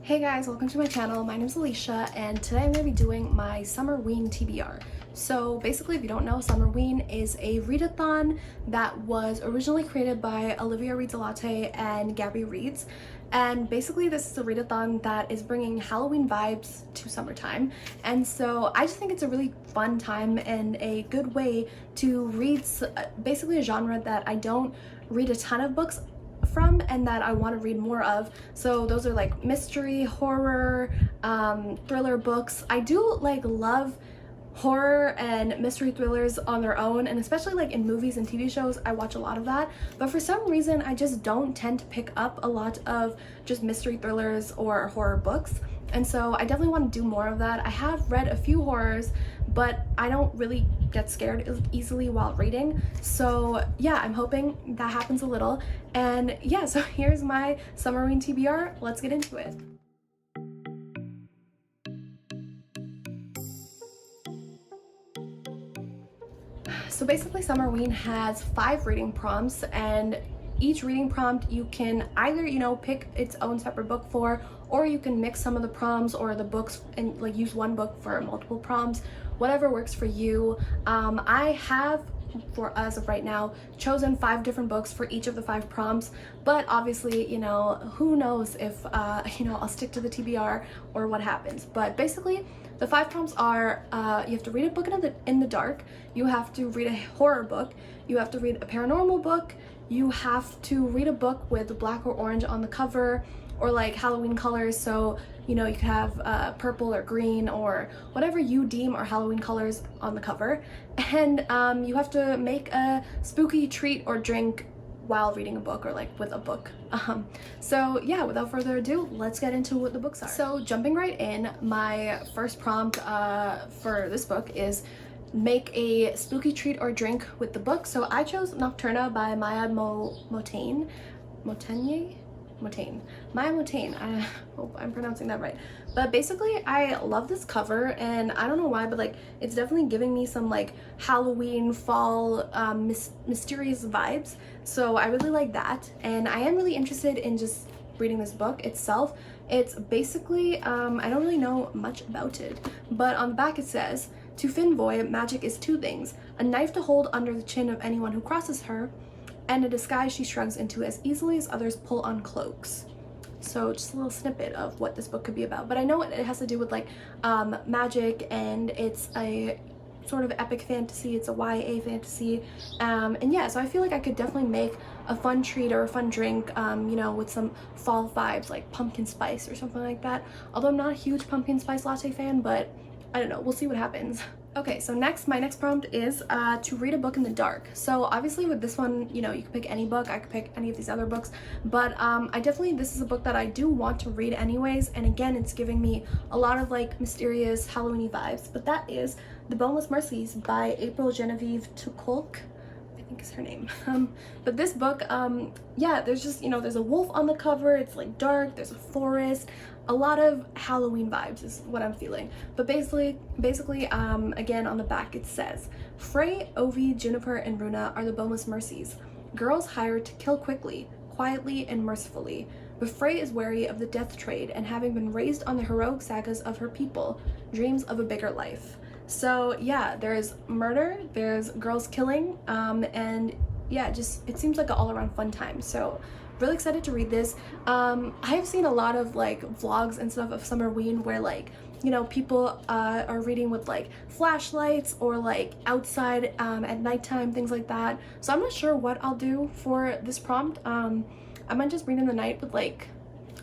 Hey guys, welcome to my channel. My name is Alisha and today I'm going to be doing my Summerween Tbr. So basically, if you don't know, Summerween is a readathon that was originally created by oliviareadsalatte and gabbyreads. And basically this is a readathon that is bringing Halloween vibes to summertime. And so I just think it's a really fun time and a good way to read basically a genre that I don't read a ton of books from and that I want to read more of. So those are like mystery, horror, thriller books. I do love horror and mystery thrillers on their own, and especially like in movies and TV shows I watch a lot of that, but for some reason I just don't tend to pick up a lot of just mystery thrillers or horror books. And so I definitely want to do more of that. I have read a few horrors, but I don't really get scared easily while reading. So yeah, I'm hoping that happens a little. And yeah, so here's my Summerween Tbr. Let's get into it. So basically Summerween has 5 reading prompts, and each reading prompt you can either, pick its own separate book for, or you can mix some of the prompts or the books and like use one book for multiple prompts, whatever works for you. I have, for as of right now, chosen 5 different books for each of the 5 prompts, but obviously, who knows if, I'll stick to the TBR or what happens. But basically, the 5 prompts are, you have to read a book in the dark, you have to read a horror book, you have to read a paranormal book, you have to read a book with black or orange on the cover, or like Halloween colors, so you could have purple or green or whatever you deem are Halloween colors on the cover. And you have to make a spooky treat or drink while reading a book, or like with a book. So yeah, without further ado, let's get into what the books are. So jumping right in, my first prompt for this book is make a spooky treat or drink with the book. So I chose Nocturna by Maya Motain. Maya Motain. I hope I'm pronouncing that right. But basically, I love this cover, and I don't know why, but like it's definitely giving me some like Halloween, fall, mysterious vibes. So I really like that, and I am really interested in just reading this book itself. It's basically, I don't really know much about it, but on the back it says, "To Finvoy, magic is 2 things: a knife to hold under the chin of anyone who crosses her, and a disguise she shrugs into as easily as others pull on cloaks." So just a little snippet of what this book could be about. But I know it has to do with like magic, and it's a sort of epic fantasy, it's a YA fantasy. And yeah, so I feel like I could definitely make a fun treat or a fun drink, with some fall vibes, like pumpkin spice or something like that. Although I'm not a huge pumpkin spice latte fan, but I don't know, we'll see what happens. Okay, so my next prompt is to read a book in the dark. So obviously with this one, you could pick any book, I could pick any of these other books, but this is a book that I do want to read anyways, and again, it's giving me a lot of like mysterious Halloween vibes, but that is The Boneless Mercies by April Genevieve Tukolk, I think is her name. But this book, yeah, there's just, there's a wolf on the cover, it's like dark, there's a forest, a lot of Halloween vibes is what I'm feeling. But basically, again, on the back it says, "Frey, Ovi, Juniper, and Runa are the Boneless Mercies, girls hired to kill quickly, quietly, and mercifully. But Frey is wary of the death trade, and having been raised on the heroic sagas of her people, dreams of a bigger life." So yeah, there's murder, there's girls killing, and yeah, it seems like an all-around fun time. So really excited to read this. I have seen a lot of like vlogs and stuff of Summerween where like, people are reading with like flashlights or like outside at nighttime, things like that. So I'm not sure what I'll do for this prompt. I might just read in the night with like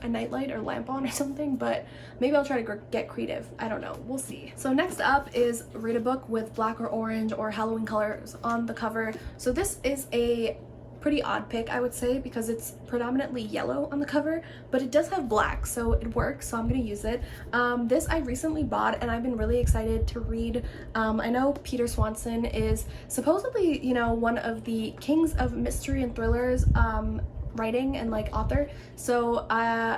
a nightlight or lamp on or something, but maybe I'll try to get creative. I don't know, we'll see. So next up is read a book with black or orange or Halloween colors on the cover. So this is a pretty odd pick, I would say, because it's predominantly yellow on the cover, but it does have black, so it works, so I'm gonna use it. This I recently bought, and I've been really excited to read. I know Peter Swanson is supposedly, one of the kings of mystery and thrillers, writing and like author. So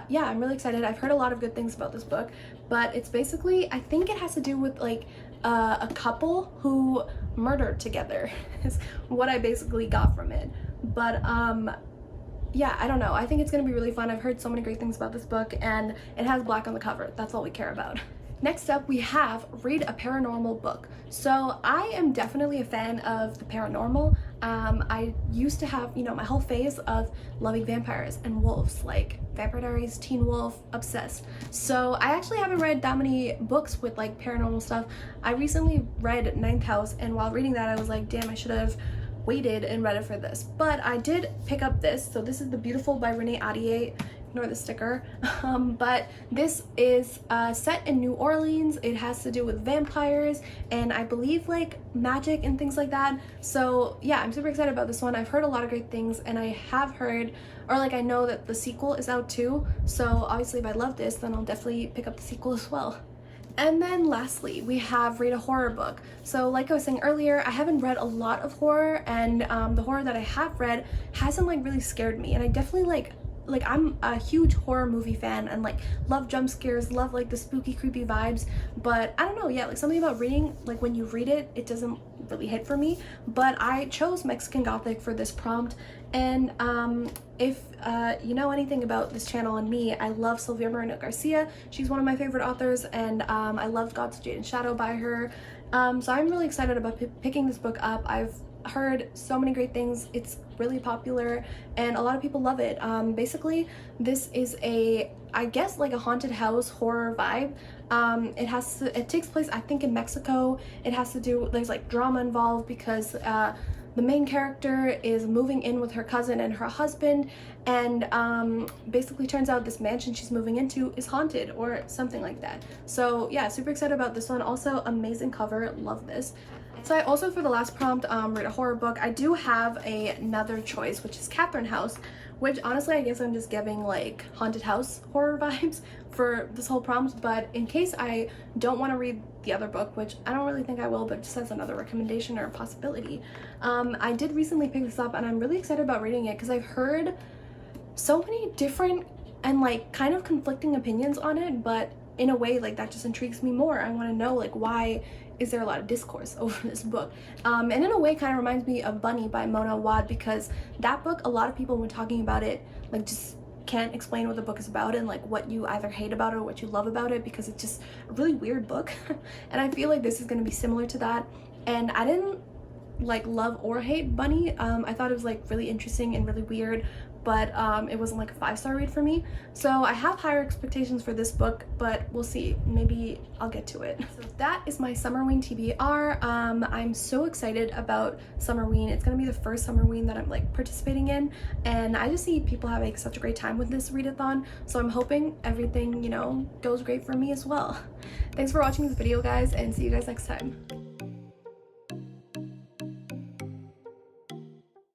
yeah, I'm really excited. I've heard a lot of good things about this book, but it's basically, I think it has to do with like a couple who murdered together is what I basically got from it. But yeah, I don't know. I think it's gonna be really fun. I've heard so many great things about this book, and it has black on the cover. That's all we care about. Next up, we have read a paranormal book. So I am definitely a fan of the paranormal. I used to have, you know, my whole phase of loving vampires and wolves, like Vampire Diaries, Teen Wolf, obsessed. So I actually haven't read that many books with like paranormal stuff. I recently read Ninth House, and while reading that, I was like, damn, I should have waited and read it for this. But I did pick up this. So this is The Beautiful by Renee Ahdieh. Ignore the sticker. But this is set in New Orleans. It has to do with vampires and I believe like magic and things like that. So yeah, I'm super excited about this one. I've heard a lot of great things, and I have heard, or like I know that the sequel is out too. So obviously if I love this, then I'll definitely pick up the sequel as well. And then lastly, we have read a horror book. So like I was saying earlier, I haven't read a lot of horror, and the horror that I have read hasn't like really scared me. And I definitely like I'm a huge horror movie fan and like love jump scares, love like the spooky creepy vibes, but I don't know, yeah, like something about reading, like when you read it, it doesn't really hit for me. But I chose Mexican Gothic for this prompt, and if you know anything about this channel and me, I love Sylvia Moreno Garcia. She's one of my favorite authors, and I loved Gods of Jade and Shadow by her. So I'm really excited about picking this book up. I've heard so many great things. It's really popular and a lot of people love it. Basically this is I guess like a haunted house horror vibe. It takes place I think in Mexico. It has to do, there's like drama involved because the main character is moving in with her cousin and her husband, and basically turns out this mansion she's moving into is haunted or something like that. So yeah, super excited about this one. Also amazing cover, love this. So I also, for the last prompt, read a horror book. I do have another choice, which is Catherine House, which honestly I guess I'm just giving like haunted house horror vibes for this whole prompt. But in case I don't want to read the other book, which I don't really think I will, but just as another recommendation or a possibility, I did recently pick this up and I'm really excited about reading it because I've heard so many different and like kind of conflicting opinions on it, but in a way like that just intrigues me more. I want to know like why is there a lot of discourse over this book, and in a way kind of reminds me of Bunny by Mona Awad, because that book, a lot of people when talking about it like just can't explain what the book is about and like what you either hate about it or what you love about it, because it's just a really weird book. And I feel like this is going to be similar to that, and I didn't like love or hate Bunny. I thought it was like really interesting and really weird, but it wasn't like a 5-star read for me. So I have higher expectations for this book, but we'll see. Maybe I'll get to it. So that is my Summerween TBR. I'm so excited about Summerween. It's gonna be the first Summerween that I'm like participating in, and I just see people having such a great time with this readathon. So I'm hoping everything, you know, goes great for me as well. Thanks for watching this video, guys, and see you guys next time.